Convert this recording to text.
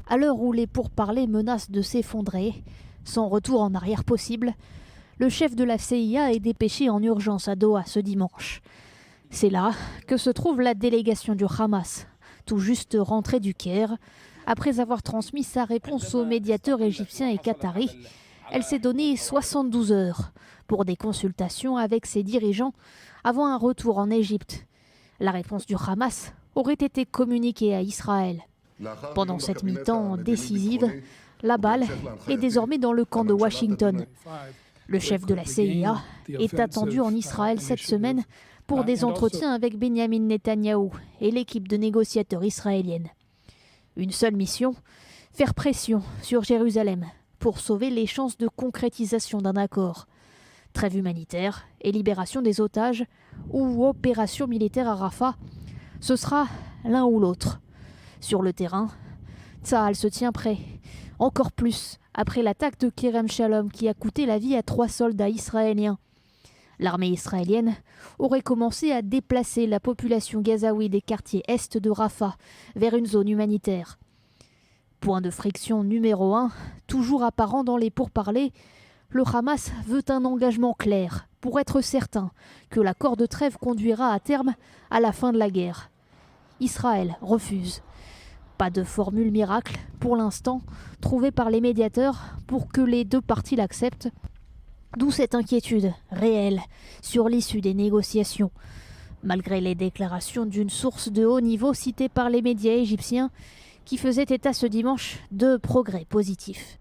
À l'heure où les pourparlers menacent de s'effondrer, sans retour en arrière possible, le chef de la CIA est dépêché en urgence à Doha ce dimanche. C'est là que se trouve la délégation du Hamas, tout juste rentrée du Caire. Après avoir transmis sa réponse aux médiateurs égyptiens et qataris, elle s'est donnée 72 heures pour des consultations avec ses dirigeants avant un retour en Égypte. La réponse du Hamas aurait été communiquée à Israël. Pendant cette mi-temps décisive, la balle est désormais dans le camp de Washington. Le chef de la CIA est attendu en Israël cette semaine pour des entretiens avec Benjamin Netanyahou et l'équipe de négociateurs israélienne. Une seule mission, faire pression sur Jérusalem pour sauver les chances de concrétisation d'un accord. Trêve humanitaire et libération des otages ou opération militaire à Rafah, ce sera l'un ou l'autre. Sur le terrain, Tsahal se tient prêt, encore plus après l'attaque de Kerem Shalom qui a coûté la vie à 3 soldats israéliens. L'armée israélienne aurait commencé à déplacer la population gazaoui des quartiers est de Rafah vers une zone humanitaire. Point de friction numéro 1, toujours apparent dans les pourparlers, le Hamas veut un engagement clair pour être certain que l'accord de trêve conduira à terme à la fin de la guerre. Israël refuse. Pas de formule miracle, pour l'instant, trouvée par les médiateurs pour que les deux parties l'acceptent. D'où cette inquiétude réelle sur l'issue des négociations. Malgré les déclarations d'une source de haut niveau citée par les médias égyptiens, qui faisait état ce dimanche de progrès positifs.